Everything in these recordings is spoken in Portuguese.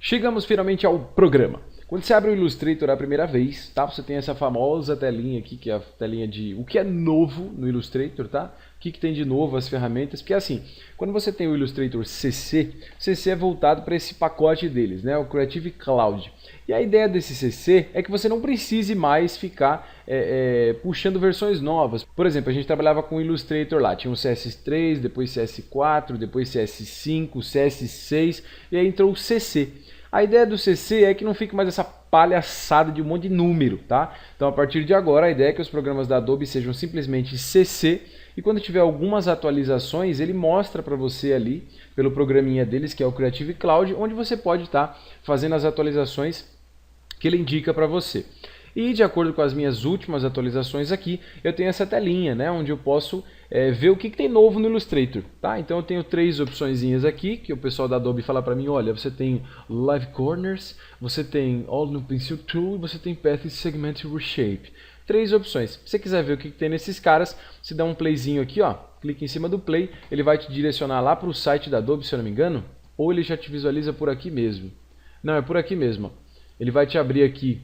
Chegamos finalmente ao programa. Quando você abre o Illustrator a primeira vez, tá? Você tem essa famosa telinha aqui, que é a telinha de o que é novo no Illustrator, tá? O que tem de novo as ferramentas, porque assim, quando você tem o Illustrator CC, CC é voltado para esse pacote deles, né? O Creative Cloud. E a ideia desse CC é que você não precise mais ficar puxando versões novas. Por exemplo, a gente trabalhava com o Illustrator lá, tinha o CS3, depois CS4, depois CS5, CS6 e aí entrou o CC. A ideia do CC é que não fique mais essa palhaçada de um monte de número, tá? Então a partir de agora a ideia é que os programas da Adobe sejam simplesmente CC e quando tiver algumas atualizações ele mostra para você ali pelo programinha deles que é o Creative Cloud, onde você pode estar fazendo as atualizações que ele indica para você. E de acordo com as minhas últimas atualizações aqui, eu tenho essa telinha, né, onde eu posso ver o que tem novo no Illustrator. Tá? Então eu tenho três opçõezinhas aqui, que o pessoal da Adobe fala para mim, olha, você tem Live Corners, você tem All no Pencil Tool e você tem Path Segment Reshape. Três opções. Se você quiser ver o que tem nesses caras, você dá um playzinho aqui, ó, clica em cima do play, ele vai te direcionar lá para o site da Adobe, se eu não me engano, ou ele já te visualiza por aqui mesmo. Não, é por aqui mesmo. Ele vai te abrir aqui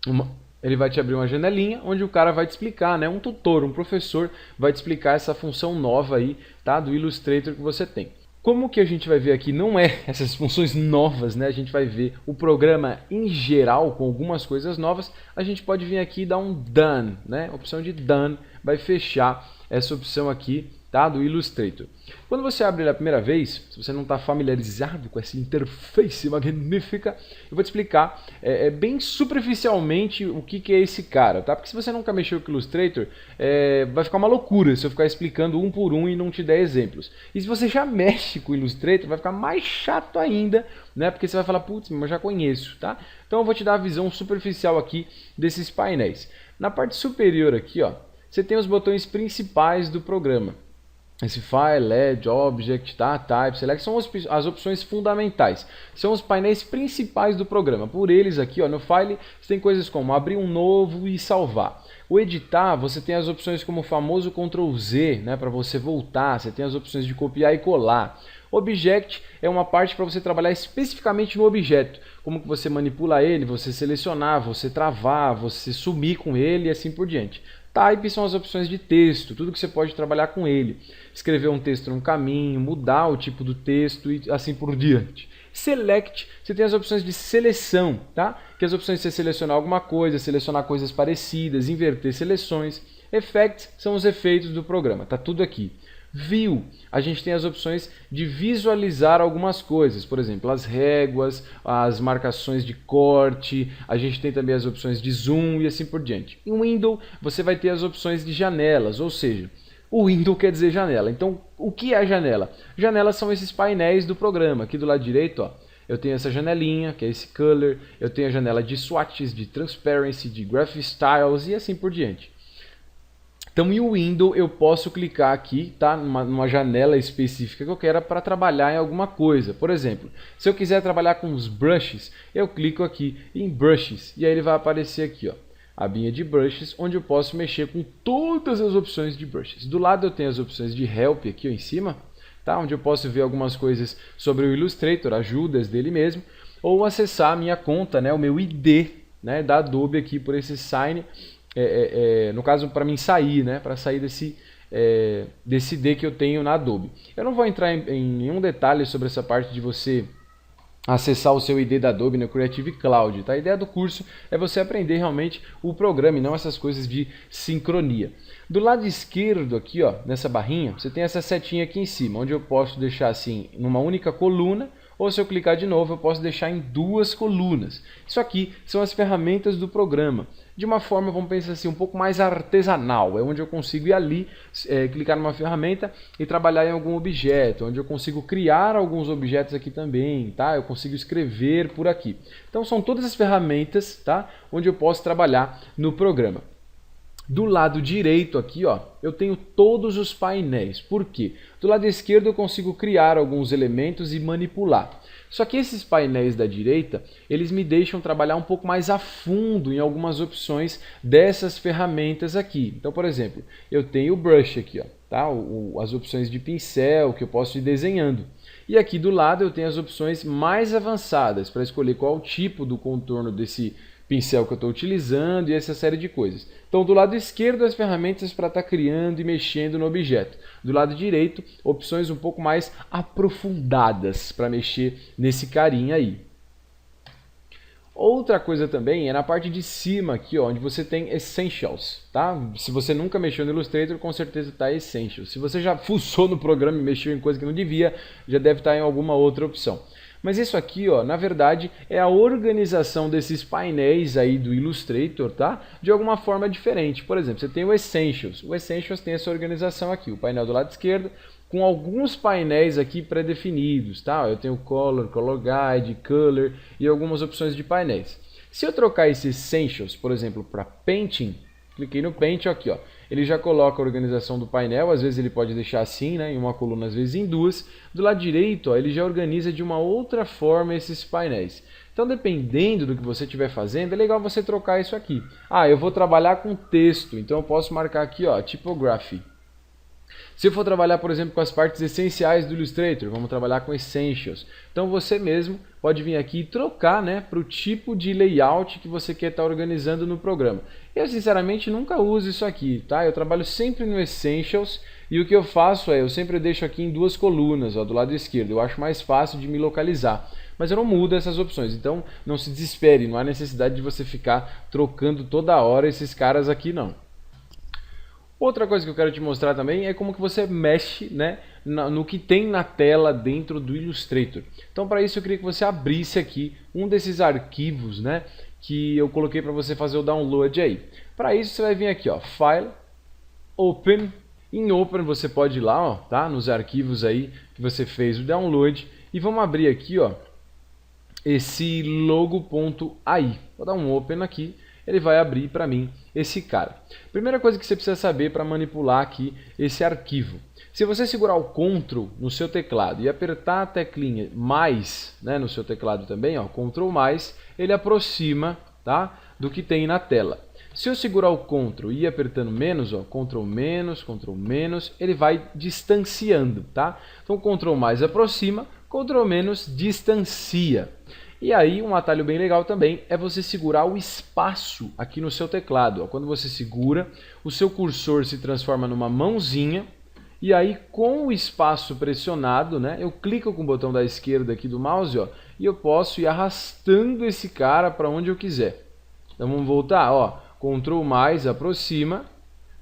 uma janelinha onde o cara vai te explicar, né? Um tutor, um professor vai te explicar essa função nova aí, tá? Do Illustrator que você tem. Como que a gente vai ver aqui não é essas funções novas, né? A gente vai ver o programa em geral com algumas coisas novas. A gente pode vir aqui e dar um Done, né? A opção de Done vai fechar essa opção aqui, tá? Do Illustrator. Quando você abre ele a primeira vez, se você não está familiarizado com essa interface magnífica, eu vou te explicar bem superficialmente o que é esse cara, tá? Porque se você nunca mexeu com o Illustrator, vai ficar uma loucura se eu ficar explicando um por um e não te der exemplos. E se você já mexe com o Illustrator, vai ficar mais chato ainda, né? Porque você vai falar, putz, mas eu já conheço, tá? Então eu vou te dar a visão superficial aqui desses painéis. Na parte superior aqui, ó, você tem os botões principais do programa. Esse File, Edge, Object, tá? Type, Select são as opções fundamentais. São os painéis principais do programa. Por eles aqui, ó, no File, você tem coisas como abrir um novo e salvar. O editar, você tem as opções como o famoso Ctrl Z, né, para você voltar. Você tem as opções de copiar e colar. Object é uma parte para você trabalhar especificamente no objeto. Como que você manipula ele, você selecionar, você travar, você sumir com ele e assim por diante. Type são as opções de texto, tudo que você pode trabalhar com ele. Escrever um texto num caminho, mudar o tipo do texto e assim por diante. Select, você tem as opções de seleção, tá? Que as opções de você selecionar alguma coisa, selecionar coisas parecidas, inverter seleções. Effects são os efeitos do programa, tá tudo aqui. View, a gente tem as opções de visualizar algumas coisas, por exemplo, as réguas, as marcações de corte, a gente tem também as opções de zoom e assim por diante. Em Window, você vai ter as opções de janelas, ou seja, o window quer dizer janela. Então, o que é janela? Janelas são esses painéis do programa. Aqui do lado direito, ó, eu tenho essa janelinha, que é esse color, eu tenho a janela de swatches, de transparency, de graphic styles e assim por diante. Então, em Window, eu posso clicar aqui, tá, numa janela específica que eu quero para trabalhar em alguma coisa. Por exemplo, se eu quiser trabalhar com os brushes, eu clico aqui em Brushes e aí ele vai aparecer aqui, ó, a abinha de Brushes, onde eu posso mexer com todas as opções de Brushes. Do lado eu tenho as opções de Help aqui ó, em cima, tá, onde eu posso ver algumas coisas sobre o Illustrator, ajudas dele mesmo, ou acessar a minha conta, né, o meu ID, né, da Adobe aqui por esse sign. No caso, para mim sair, né? Para sair desse ID que eu tenho na Adobe. Eu não vou entrar em nenhum detalhe sobre essa parte de você acessar o seu ID da Adobe no Creative Cloud. Tá? A ideia do curso é você aprender realmente o programa e não essas coisas de sincronia. Do lado esquerdo aqui, ó, nessa barrinha, você tem essa setinha aqui em cima, onde eu posso deixar assim numa única coluna, ou se eu clicar de novo, eu posso deixar em duas colunas. Isso aqui são as ferramentas do programa. De uma forma, vamos pensar assim, um pouco mais artesanal. É onde eu consigo ir ali, clicar numa ferramenta e trabalhar em algum objeto. Onde eu consigo criar alguns objetos aqui também, tá? Eu consigo escrever por aqui. Então são todas as ferramentas, tá? Onde eu posso trabalhar no programa. Do lado direito aqui, ó, eu tenho todos os painéis. Por quê? Do lado esquerdo eu consigo criar alguns elementos e manipular. Só que esses painéis da direita, eles me deixam trabalhar um pouco mais a fundo em algumas opções dessas ferramentas aqui. Então, por exemplo, eu tenho o brush aqui, ó, tá? As opções de pincel que eu posso ir desenhando. E aqui do lado eu tenho as opções mais avançadas para escolher qual tipo do contorno desse pincel que eu estou utilizando e essa série de coisas. Então do lado esquerdo as ferramentas para estar criando e mexendo no objeto. Do lado direito, opções um pouco mais aprofundadas para mexer nesse carinha aí. Outra coisa também é na parte de cima aqui, ó, onde você tem Essentials, tá? Se você nunca mexeu no Illustrator, com certeza está Essentials. Se você já fuçou no programa e mexeu em coisa que não devia, já deve estar em alguma outra opção. Mas isso aqui, ó, na verdade, é a organização desses painéis aí do Illustrator, tá? De alguma forma diferente. Por exemplo, você tem o Essentials. O Essentials tem essa organização aqui, o painel do lado esquerdo, com alguns painéis aqui pré-definidos, tá? Eu tenho Color, Color Guide, Color e algumas opções de painéis. Se eu trocar esse Essentials, por exemplo, para Painting, cliquei no Paint, aqui, ó, ele já coloca a organização do painel, às vezes ele pode deixar assim, né, em uma coluna, às vezes em duas. Do lado direito, ó, ele já organiza de uma outra forma esses painéis. Então, dependendo do que você estiver fazendo, é legal você trocar isso aqui. Ah, eu vou trabalhar com texto, então eu posso marcar aqui, ó, Typography. Se eu for trabalhar, por exemplo, com as partes essenciais do Illustrator, vamos trabalhar com Essentials. Então você mesmo pode vir aqui e trocar, né, para o tipo de layout que você quer estar organizando no programa. Eu sinceramente nunca uso isso aqui, tá? Eu trabalho sempre no Essentials e o que eu faço é, eu sempre deixo aqui em duas colunas, ó, do lado esquerdo. Eu acho mais fácil de me localizar. Mas eu não mudo essas opções, então não se desespere, não há necessidade de você ficar trocando toda hora esses caras aqui não. Outra coisa que eu quero te mostrar também é como que você mexe, né, no que tem na tela dentro do Illustrator. Então para isso eu queria que você abrisse aqui um desses arquivos, né, que eu coloquei para você fazer o download aí. Para isso você vai vir aqui, ó, File, Open. Em Open você pode ir lá, ó, tá, nos arquivos aí que você fez o download. E vamos abrir aqui, ó, esse logo.ai. Vou dar um Open aqui. Ele vai abrir para mim esse cara. Primeira coisa que você precisa saber para manipular aqui esse arquivo. Se você segurar o Ctrl no seu teclado e apertar a teclinha mais, né, no seu teclado também, ó, Ctrl mais, ele aproxima, tá, do que tem na tela. Se eu segurar o Ctrl e ir apertando menos, ó, Ctrl menos, ele vai distanciando, tá? Então Ctrl mais aproxima, Ctrl menos distancia. E aí um atalho bem legal também é você segurar o espaço aqui no seu teclado. Quando você segura, o seu cursor se transforma numa mãozinha e aí com o espaço pressionado, né, eu clico com o botão da esquerda aqui do mouse, ó, e eu posso ir arrastando esse cara para onde eu quiser. Então vamos voltar, ó, Ctrl mais aproxima,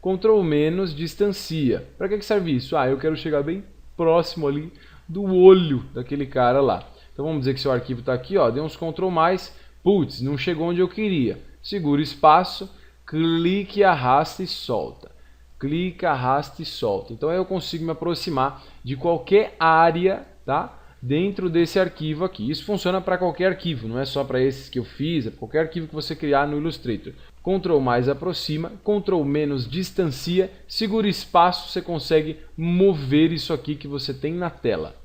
Ctrl menos distancia. Para que serve isso? Ah, eu quero chegar bem próximo ali do olho daquele cara lá. Então vamos dizer que seu arquivo está aqui, ó, dei uns Ctrl mais, putz, não chegou onde eu queria. Segura o espaço, clique, arrasta e solta. Clica, arrasta e solta. Então aí eu consigo me aproximar de qualquer área, tá, dentro desse arquivo aqui. Isso funciona para qualquer arquivo, não é só para esses que eu fiz, é para qualquer arquivo que você criar no Illustrator. Ctrl mais aproxima, Ctrl menos distancia, segura espaço, você consegue mover isso aqui que você tem na tela.